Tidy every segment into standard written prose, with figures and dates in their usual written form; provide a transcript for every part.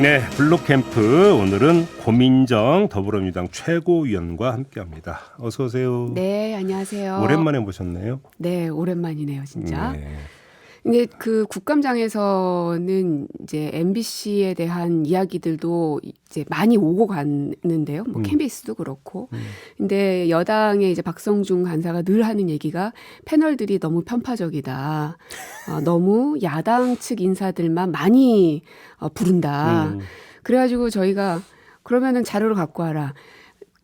네, 블루캠프 오늘은 고민정 더불어민주당 최고위원과 함께합니다. 어서 오세요. 네, 안녕하세요. 오랜만에 모셨네요. 네, 오랜만이네요, 진짜. 네. 근데 그 국감장에서는 이제 MBC에 대한 이야기들도 이제 많이 오고 갔는데요. 뭐 KBS도 그렇고. 근데 여당의 이제 박성중 간사가 늘 하는 얘기가 패널들이 너무 편파적이다. 너무 야당 측 인사들만 많이 부른다. 그래가지고 저희가 그러면은 자료를 갖고 와라.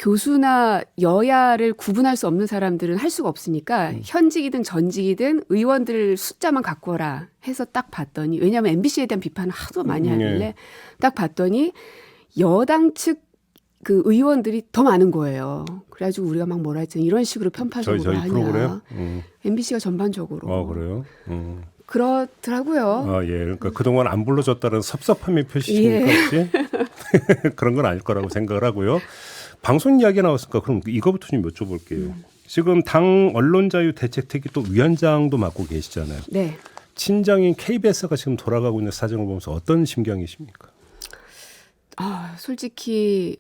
교수나 여야를 구분할 수 없는 사람들은 할 수가 없으니까 현직이든 전직이든 의원들 숫자만 갖고 오라 해서 딱 봤더니, 왜냐하면 MBC에 대한 비판을 하도 많이 하길래 딱 봤더니 여당 측 그 의원들이 더 많은 거예요. 그래가지고 우리가 막 뭐라 했더니 이런 식으로 편파적으로 저희 하냐. 프로그램? MBC가 전반적으로. 그래요? 그렇더라고요. 예. 그러니까 그동안 안 불러줬다는 섭섭함의 표시니까 혹시 그런 건 아닐 거라고 생각을 하고요. 방송 이야기 나왔으니까 그럼 이거부터 좀 여쭤볼게요. 지금 당 언론자유대책특위 또 위원장도 맡고 계시잖아요. 네. 친정인 KBS가 지금 돌아가고 있는 사정을 보면서 어떤 심경이십니까? 솔직히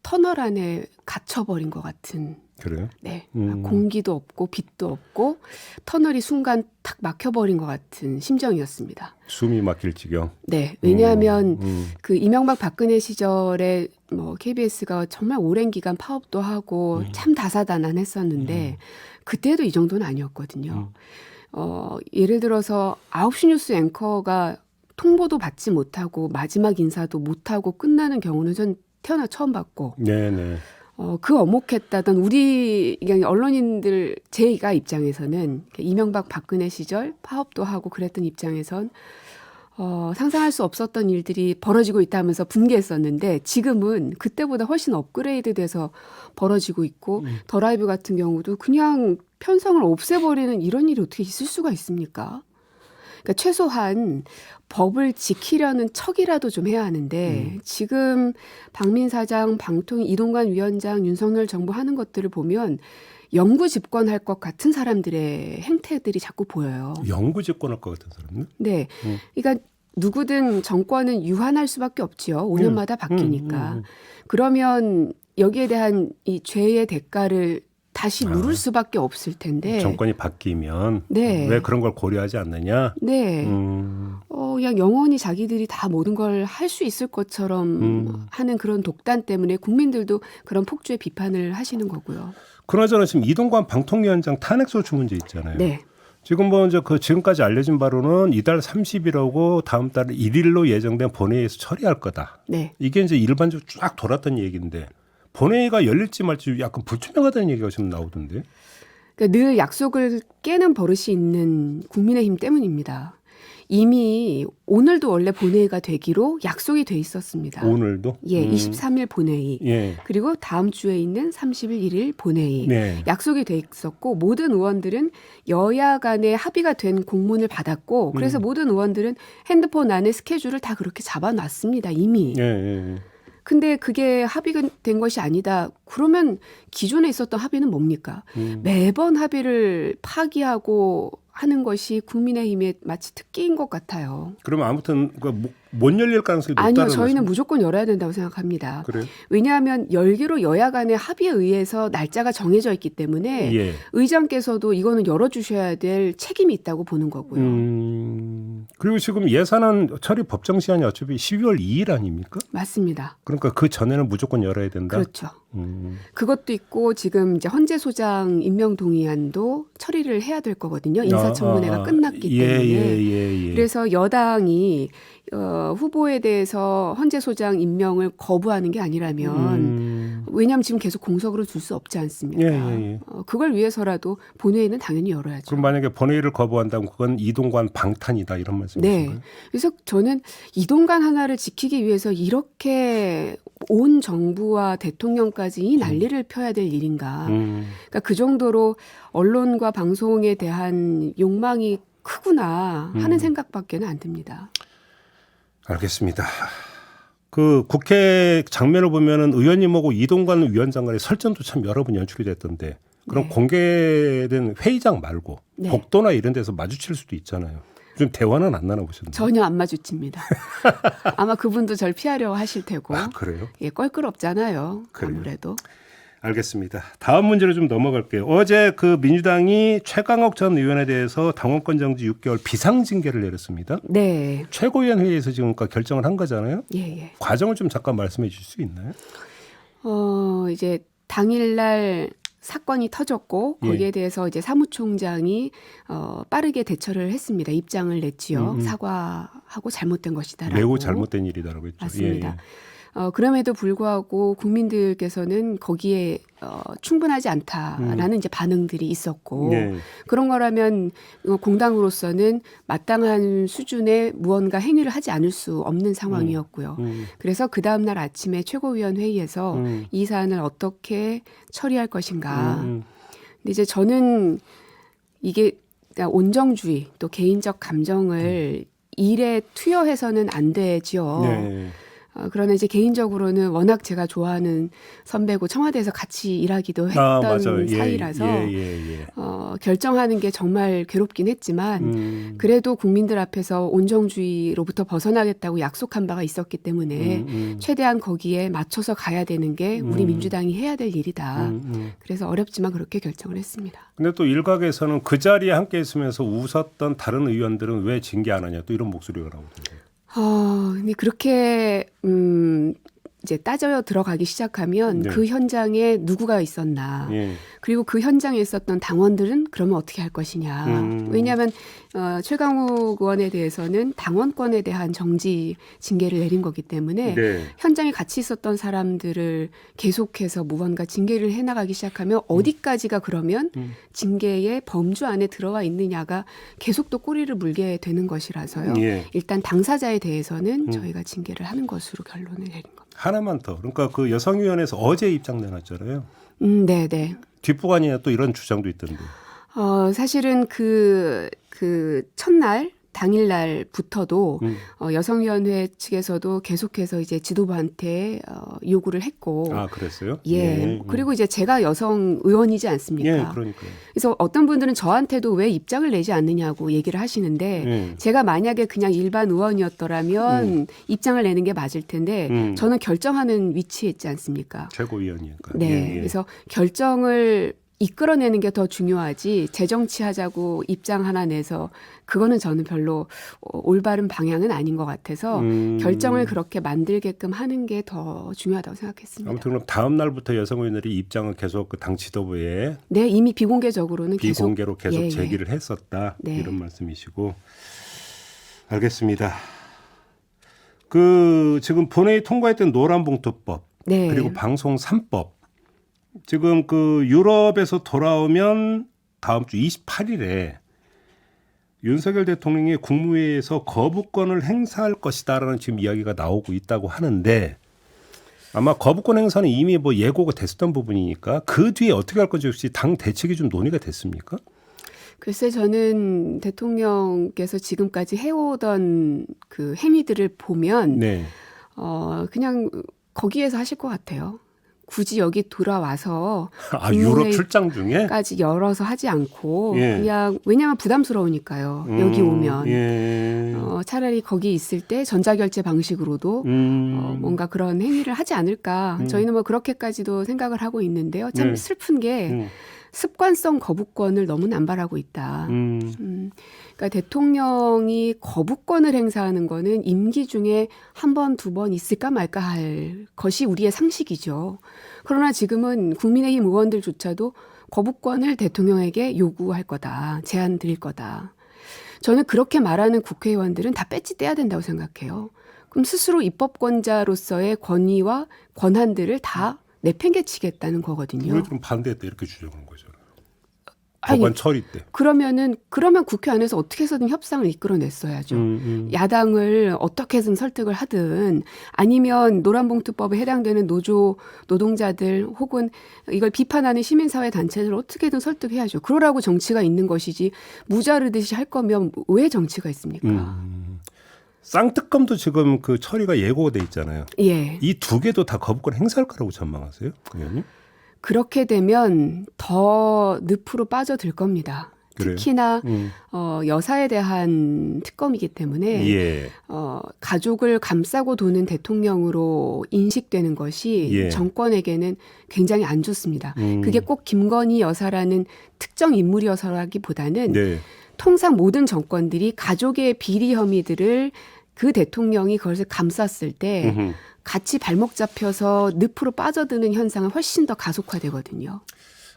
터널 안에 갇혀버린 것 같은. 그래요? 네. 공기도 없고 빛도 없고 터널이 순간 탁 막혀버린 것 같은 심정이었습니다. 숨이 막힐 지경. 네. 왜냐하면 그 이명박 박근혜 시절에 뭐 KBS가 정말 오랜 기간 파업도 하고 참 다사다난했었는데 그때도 이 정도는 아니었거든요. 예를 들어서 9시 뉴스 앵커가 통보도 받지 못하고 마지막 인사도 못하고 끝나는 경우는 전 태어나 처음 봤고. 네네. 그 어목했다던 우리 그냥 언론인들 제가 입장에서는 이명박 박근혜 시절 파업도 하고 그랬던 입장에선 상상할 수 없었던 일들이 벌어지고 있다면서 분개했었는데 지금은 그때보다 훨씬 업그레이드돼서 벌어지고 있고 더 라이브 같은 경우도 그냥 편성을 없애버리는 이런 일이 어떻게 있을 수가 있습니까? 그러니까 최소한 법을 지키려는 척이라도 좀 해야 하는데 지금 박민 사장, 방통위 이동관 위원장, 윤석열 정부 하는 것들을 보면 영구 집권할 것 같은 사람들의 행태들이 자꾸 보여요. 영구 집권할 것 같은 사람들? 네. 그러니까 누구든 정권은 유한할 수밖에 없지요. 5년마다 바뀌니까. 그러면 여기에 대한 이 죄의 대가를 다시 물을 수밖에 없을 텐데. 정권이 바뀌면 네. 왜 그런 걸 고려하지 않느냐? 네. 그냥 영원히 자기들이 다 모든 걸 할 수 있을 것처럼 하는 그런 독단 때문에 국민들도 그런 폭주의 비판을 하시는 거고요. 그나저나 지금 이동관 방통위원장 탄핵소추 문제 있잖아요. 네. 지금 뭐 이제 그 지금까지 알려진 바로는 이달 30일하고 다음 달 1일로 예정된 본회의에서 처리할 거다. 네. 이게 이제 일반적으로 쫙 돌았던 얘기인데 본회의가 열릴지 말지 약간 불투명하다는 얘기가 지금 나오던데. 그러니까 늘 약속을 깨는 버릇이 있는 국민의힘 때문입니다. 이미 오늘도 원래 본회의가 되기로 약속이 돼 있었습니다. 오늘도? 예, 23일 본회의. 예. 그리고 다음 주에 있는 30일 1일 본회의. 네. 약속이 돼 있었고 모든 의원들은 여야 간에 합의가 된 공문을 받았고 그래서 모든 의원들은 핸드폰 안에 스케줄을 다 그렇게 잡아놨습니다. 이미. 예. 근데 그게 합의가 된 것이 아니다. 그러면 기존에 있었던 합의는 뭡니까? 매번 합의를 파기하고 하는 것이 국민의힘의 마치 특기인 것 같아요. 그러면 아무튼 못 열릴 가능성이 높다는 아니요. 저희는 말씀? 무조건 열어야 된다고 생각합니다. 그래요? 왜냐하면 열기로 여야 간의 합의에 의해서 날짜가 정해져 있기 때문에 예. 의장께서도 이거는 열어주셔야 될 책임이 있다고 보는 거고요. 그리고 지금 예산안 처리 법정 시한이 어차피 12월 2일 아닙니까? 맞습니다. 그러니까 그 전에는 무조건 열어야 된다. 그렇죠. 그것도 있고 지금 이제 헌재 소장 임명 동의안도 처리를 해야 될 거거든요. 인사청문회가 끝났기 때문에. 예. 그래서 여당이 후보에 대해서 헌재 소장 임명을 거부하는 게 아니라면 왜냐하면 지금 계속 공석으로 둘 수 없지 않습니까? 예. 그걸 위해서라도 본회의는 당연히 열어야죠. 그럼 만약에 본회의를 거부한다면 그건 이동관 방탄이다 이런 말씀이신가요? 네. 그래서 저는 이동관 하나를 지키기 위해서 이렇게 온 정부와 대통령까지 이 난리를 펴야 될 일인가. 그러니까 그 정도로 언론과 방송에 대한 욕망이 크구나 하는 생각밖에는 안 듭니다. 알겠습니다. 그 국회 장면을 보면은 의원님하고 이동관 위원장 간의 설전도 참 여러 번 연출이 됐던데 그럼 네. 공개된 회의장 말고 네. 복도나 이런 데서 마주칠 수도 있잖아요. 좀 대화는 안 나눠보셨나요? 전혀 안 마주칩니다. 아마 그분도 절 피하려고 하실 테고. 아, 그래요? 예, 껄끄럽잖아요. 그래요. 아무래도. 알겠습니다. 다음 문제로 좀 넘어갈게요. 어제 그 민주당이 최강욱 전 의원에 대해서 당원권 정지 6개월 비상징계를 내렸습니다. 네. 최고위원 회의에서 지금 결정을 한 거잖아요. 예, 예. 과정을 좀 잠깐 말씀해 주실 수 있나요? 이제 당일날 사건이 터졌고 거기에 대해서 이제 사무총장이 빠르게 대처를 했습니다. 입장을 냈지요. 사과하고 잘못된 것이다라고. 매우 잘못된 일이다라고 했죠. 맞습니다. 예, 예. 그럼에도 불구하고 국민들께서는 거기에 충분하지 않다라는 이제 반응들이 있었고 네. 그런 거라면 공당으로서는 마땅한 수준의 무언가 행위를 하지 않을 수 없는 상황이었고요. 그래서 그 다음 날 아침에 최고위원 회의에서 이 사안을 어떻게 처리할 것인가. 근데 이제 저는 이게 그러니까 온정주의 또 개인적 감정을 일에 투여해서는 안 되지요. 네. 그러나 이제 개인적으로는 워낙 제가 좋아하는 선배고 청와대에서 같이 일하기도 아, 했던 맞아요. 사이라서 예. 결정하는 게 정말 괴롭긴 했지만 그래도 국민들 앞에서 온정주의로부터 벗어나겠다고 약속한 바가 있었기 때문에 최대한 거기에 맞춰서 가야 되는 게 우리 민주당이 해야 될 일이다. 그래서 어렵지만 그렇게 결정을 했습니다. 근데 또 일각에서는 그 자리에 함께 있으면서 웃었던 다른 의원들은 왜 징계 안 하냐 또 이런 목소리가 나오던데. 근데 그렇게 이제 따져 들어가기 시작하면 네. 그 현장에 누구가 있었나. 예. 그리고 그 현장에 있었던 당원들은 그러면 어떻게 할 것이냐. 왜냐하면 최강욱 의원에 대해서는 당원권에 대한 정지 징계를 내린 거기 때문에 네. 현장에 같이 있었던 사람들을 계속해서 무언가 징계를 해나가기 시작하면 어디까지가 그러면 징계의 범주 안에 들어와 있느냐가 계속 또 꼬리를 물게 되는 것이라서요. 예. 일단 당사자에 대해서는 저희가 징계를 하는 것으로 결론을 내린 겁니다. 하나만 더. 그러니까 그 여성위원회에서 어제 입장 내놨잖아요. 네. 뒷부관이냐 또 이런 주장도 있던데. 사실은 그 첫날 당일날부터도 여성위원회 측에서도 계속해서 이제 지도부한테 요구를 했고, 아, 그랬어요? 예. 그리고 이제 제가 여성 의원이지 않습니까? 예, 그러니까요. 그래서 어떤 분들은 저한테도 왜 입장을 내지 않느냐고 얘기를 하시는데, 예. 제가 만약에 그냥 일반 의원이었더라면 입장을 내는 게 맞을 텐데, 저는 결정하는 위치에 있지 않습니까? 최고위원이니까. 네. 그래서 결정을 이끌어내는 게 더 중요하지 재정치하자고 입장 하나 내서 그거는 저는 별로 올바른 방향은 아닌 것 같아서 결정을 그렇게 만들게끔 하는 게 더 중요하다고 생각했습니다. 아무튼 그럼 다음 날부터 여성의원들이 입장을 계속 그 당 지도부에 네, 이미 비공개적으로는 비공개로 계속 예, 제기를 했었다. 네. 이런 말씀이시고. 알겠습니다. 그 지금 본회의 통과했던 노란봉투법 네. 그리고 방송 3법 지금 그 유럽에서 돌아오면 다음 주 28일에 윤석열 대통령이 국무회의에서 거부권을 행사할 것이다라는 지금 이야기가 나오고 있다고 하는데 아마 거부권 행사는 이미 뭐 예고가 됐었던 부분이니까 그 뒤에 어떻게 할 건지 혹시 당 대책이 좀 논의가 됐습니까? 글쎄 저는 대통령께서 지금까지 해오던 그 행위들을 보면 네. 그냥 거기에서 하실 것 같아요. 굳이 여기 돌아와서 유럽 출장 중에 까지 열어서 하지 않고 예. 그냥 왜냐하면 부담스러우니까요. 여기 오면 예. 차라리 거기 있을 때 전자결제 방식으로도 뭔가 그런 행위를 하지 않을까. 저희는 뭐 그렇게까지도 생각을 하고 있는데요. 참 슬픈 게 습관성 거부권을 너무 남발하고 있다. 그러니까 대통령이 거부권을 행사하는 거는 임기 중에 한 번, 두 번 있을까 말까 할 것이 우리의 상식이죠. 그러나 지금은 국민의힘 의원들조차도 거부권을 대통령에게 요구할 거다. 제안 드릴 거다. 저는 그렇게 말하는 국회의원들은 다 배지 떼야 된다고 생각해요. 그럼 스스로 입법권자로서의 권위와 권한들을 다 내팽개치겠다는 거거든요. 왜 좀 반대했다 이렇게 주장하는 거죠. 법안 처리 때. 그러면 국회 안에서 어떻게 해서든 협상을 이끌어냈어야죠. 야당을 어떻게든 설득을 하든 아니면 노란봉투법에 해당되는 노동자들 혹은 이걸 비판하는 시민사회 단체들 어떻게든 설득해야죠. 그러라고 정치가 있는 것이지 무자르듯이 할 거면 왜 정치가 있습니까? 쌍특검도 지금 그 처리가 예고가 돼 있잖아요. 예. 이 두 개도 다 거부권 행사할 거라고 전망하세요, 의원님? 그렇게 되면 더 늪으로 빠져들 겁니다. 그래요? 특히나 여사에 대한 특검이기 때문에 예. 가족을 감싸고 도는 대통령으로 인식되는 것이 예. 정권에게는 굉장히 안 좋습니다. 그게 꼭 김건희 여사라는 특정 인물이어서라기보다는 네. 통상 모든 정권들이 가족의 비리 혐의들을 그 대통령이 그것을 감쌌을 때 같이 발목 잡혀서 늪으로 빠져드는 현상은 훨씬 더 가속화되거든요.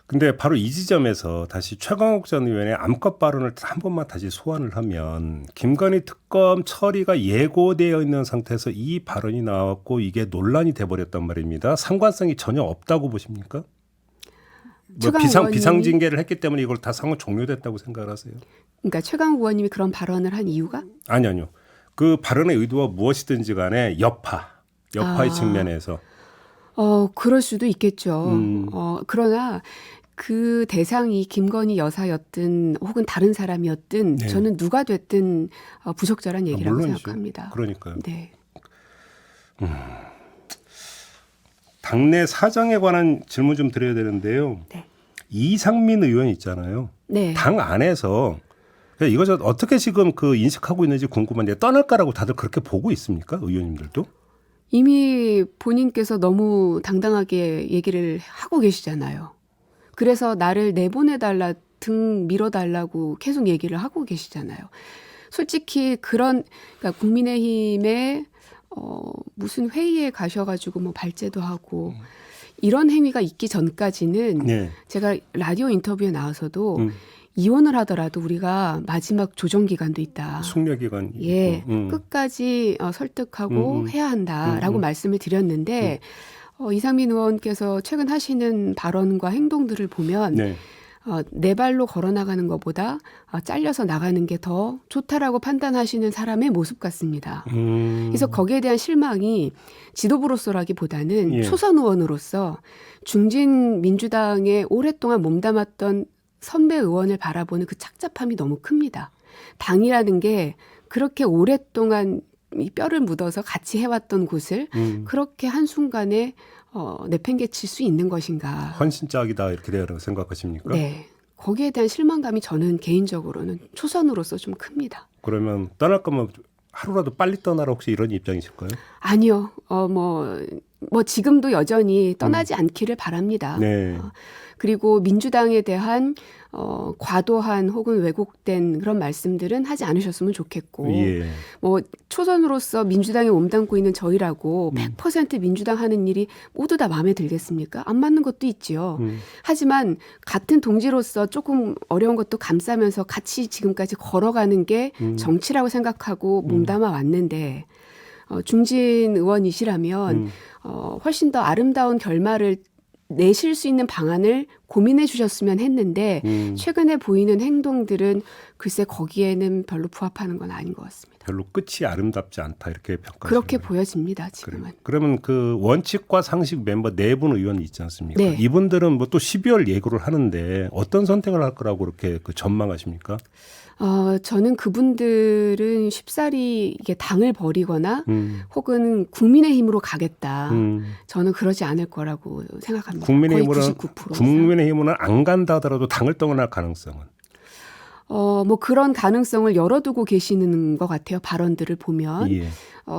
근데 바로 이 지점에서 다시 최강욱 전 의원의 암컷 발언을 한 번만 다시 소환을 하면 김건희 특검 처리가 예고되어 있는 상태에서 이 발언이 나왔고 이게 논란이 돼버렸단 말입니다. 상관성이 전혀 없다고 보십니까? 뭐 비상징계를 했기 때문에 이걸 다 상황 종료됐다고 생각을 하세요? 그러니까 최강욱 의원님이 그런 발언을 한 이유가? 아니요. 그 발언의 의도와 무엇이든지 간에 여파의 측면에서. 그럴 수도 있겠죠. 그러나 그 대상이 김건희 여사였든 혹은 다른 사람이었든 네. 저는 누가 됐든 부적절한 얘기라고 물론이죠. 생각합니다. 그러니까요. 네. 당내 사정에 관한 질문 좀 드려야 되는데요. 네. 이상민 의원 있잖아요. 네. 당 안에서 이거 어떻게 지금 그 인식하고 있는지 궁금한데 떠날까라고 다들 그렇게 보고 있습니까? 의원님들도? 이미 본인께서 너무 당당하게 얘기를 하고 계시잖아요. 그래서 나를 내보내달라, 등 밀어달라고 계속 얘기를 하고 계시잖아요. 솔직히 그러니까 국민의힘에 무슨 회의에 가셔가지고 뭐 발제도 하고 이런 행위가 있기 전까지는 네. 제가 라디오 인터뷰에 나와서도 이혼을 하더라도 우리가 마지막 조정 기간도 있다. 숙려 기간. 예, 끝까지 설득하고 해야 한다라고 말씀을 드렸는데 이상민 의원께서 최근 하시는 발언과 행동들을 보면 네. 내 발로 걸어나가는 것보다 잘려서 나가는 게 더 좋다라고 판단하시는 사람의 모습 같습니다. 그래서 거기에 대한 실망이 지도부로서라기보다는 예. 초선 의원으로서 중진 민주당에 오랫동안 몸담았던 선배 의원을 바라보는 그 착잡함이 너무 큽니다. 당이라는 게 그렇게 오랫동안 이 뼈를 묻어서 같이 해왔던 곳을 그렇게 한순간에 내팽개칠 수 있는 것인가. 헌신짝이다 이렇게 되라고 생각하십니까? 네. 거기에 대한 실망감이 저는 개인적으로는 초선으로서 좀 큽니다. 그러면 떠날 거면 하루라도 빨리 떠나라 혹시 이런 입장이실까요? 아니요. 뭐 지금도 여전히 떠나지 않기를 바랍니다. 네. 그리고 민주당에 대한 과도한 혹은 왜곡된 그런 말씀들은 하지 않으셨으면 좋겠고 예. 뭐 초선으로서 민주당에 몸담고 있는 저희라고 100% 민주당 하는 일이 모두 다 마음에 들겠습니까? 안 맞는 것도 있지요. 하지만 같은 동지로서 조금 어려운 것도 감싸면서 같이 지금까지 걸어가는 게 정치라고 생각하고 몸담아 왔는데 중진 의원이시라면 훨씬 더 아름다운 결말을 내실 수 있는 방안을 고민해 주셨으면 했는데 최근에 보이는 행동들은 글쎄 거기에는 별로 부합하는 건 아닌 것 같습니다. 별로 끝이 아름답지 않다 이렇게 평가하시는 그렇게 거예요. 보여집니다. 지금은. 그러면 그 원칙과 상식 멤버 네 분 의원이 있지 않습니까? 네. 이분들은 뭐 또 12월 예고를 하는데 어떤 선택을 할 거라고 그렇게 전망하십니까? 저는 그분들은 쉽사리 이게 당을 버리거나 혹은 국민의힘으로 가겠다. 저는 그러지 않을 거라고 생각합니다. 국민의힘으로는 거의 99%. 국민의힘은 안 간다 하더라도 당을 떠날 가능성은? 뭐 그런 가능성을 열어두고 계시는 것 같아요. 발언들을 보면. 예.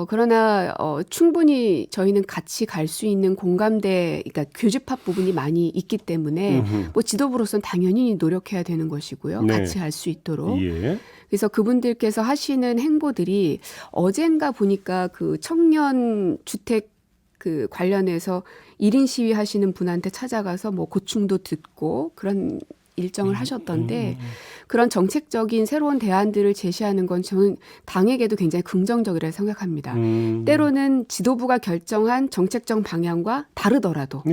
그러나 충분히 저희는 같이 갈 수 있는 공감대, 그러니까 교집합 부분이 많이 있기 때문에 뭐 지도부로서는 당연히 노력해야 되는 것이고요. 네. 같이 갈 수 있도록. 예. 그래서 그분들께서 하시는 행보들이 어젠가 보니까 그 청년 주택 그 관련해서 1인 시위 하시는 분한테 찾아가서 뭐 고충도 듣고 그런 일정을 하셨던데 그런 정책적인 새로운 대안들을 제시하는 건 저는 당에게도 굉장히 긍정적이라고 생각합니다. 때로는 지도부가 결정한 정책적 방향과 다르더라도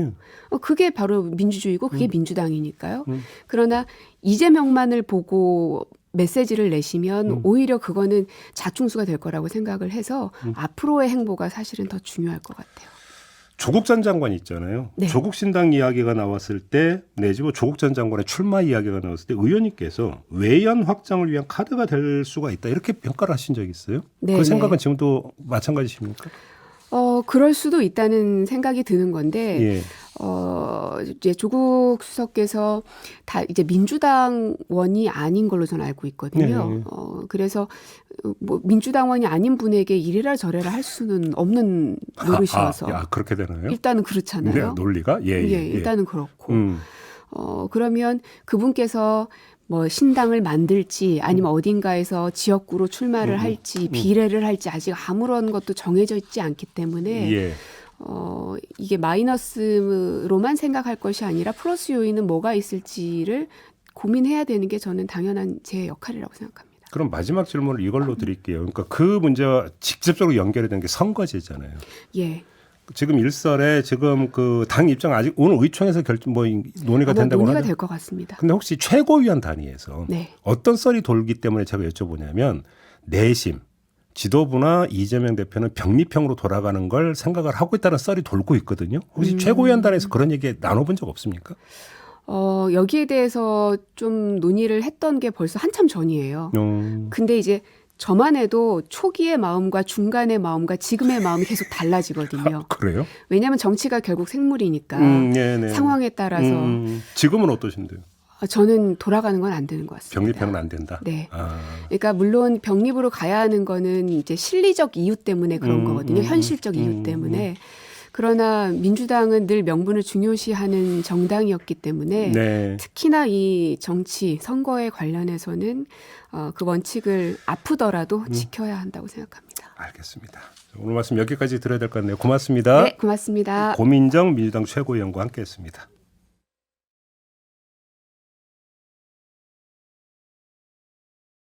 그게 바로 민주주의고 그게 민주당이니까요. 그러나 이재명만을 보고 메시지를 내시면 오히려 그거는 자충수가 될 거라고 생각을 해서 앞으로의 행보가 사실은 더 중요할 것 같아요. 조국 전 장관 있잖아요. 네. 조국 신당 이야기가 나왔을 때 내지 뭐 조국 전 장관의 출마 이야기가 나왔을 때 의원님께서 외연 확장을 위한 카드가 될 수가 있다 이렇게 평가를 하신 적이 있어요. 네, 그 생각은 지금도 마찬가지십니까? 그럴 수도 있다는 생각이 드는 건데 예. 이제 조국 수석께서 다 이제 민주당원이 아닌 걸로 저는 알고 있거든요. 네. 그래서 뭐 민주당원이 아닌 분에게 이래라 저래라 할 수는 없는 노릇이어서 그렇게 되나요? 일단은 그렇잖아요. 네, 논리가 일단은 그렇고 그러면 그분께서 뭐 신당을 만들지 아니면 어딘가에서 지역구로 출마를 할지 비례를 할지 아직 아무런 것도 정해져 있지 않기 때문에 예. 이게 마이너스로만 생각할 것이 아니라 플러스 요인은 뭐가 있을지를 고민해야 되는 게 저는 당연한 제 역할이라고 생각합니다. 그럼 마지막 질문을 이걸로 드릴게요. 그러니까 그 문제와 직접적으로 연결이 된 게 선거제잖아요. 예. 지금 일설에 지금 그 당 입장 아직 오늘 의총에서 논의가 된다고 논의가 하죠. 될 것 같습니다. 근데 혹시 최고위원 단위에서 네. 어떤 썰이 돌기 때문에 제가 여쭤보냐면 내심 지도부나 이재명 대표는 병리평으로 돌아가는 걸 생각을 하고 있다는 썰이 돌고 있거든요. 혹시 최고위원 단위에서 그런 얘기 나눠본 적 없습니까? 여기에 대해서 좀 논의를 했던 게 벌써 한참 전이에요. 근데 이제 저만 해도 초기의 마음과 중간의 마음과 지금의 마음이 계속 달라지거든요. 그래요? 왜냐하면 정치가 결국 생물이니까 네네. 상황에 따라서 지금은 어떠신데요? 저는 돌아가는 건 안 되는 것 같습니다. 병리평은 안 된다. 네. 그러니까 물론 병립으로 가야 하는 거는 이제 실리적 이유 때문에 그런 거거든요. 현실적 이유 때문에. 그러나 민주당은 늘 명분을 중요시하는 정당이었기 때문에 네. 특히나 이 정치 선거에 관련해서는 그 원칙을 아프더라도 지켜야 한다고 생각합니다. 알겠습니다. 오늘 말씀 여기까지 들어야 될 것 같네요. 고맙습니다. 네, 고맙습니다. 고민정 민주당 최고위원과 함께했습니다.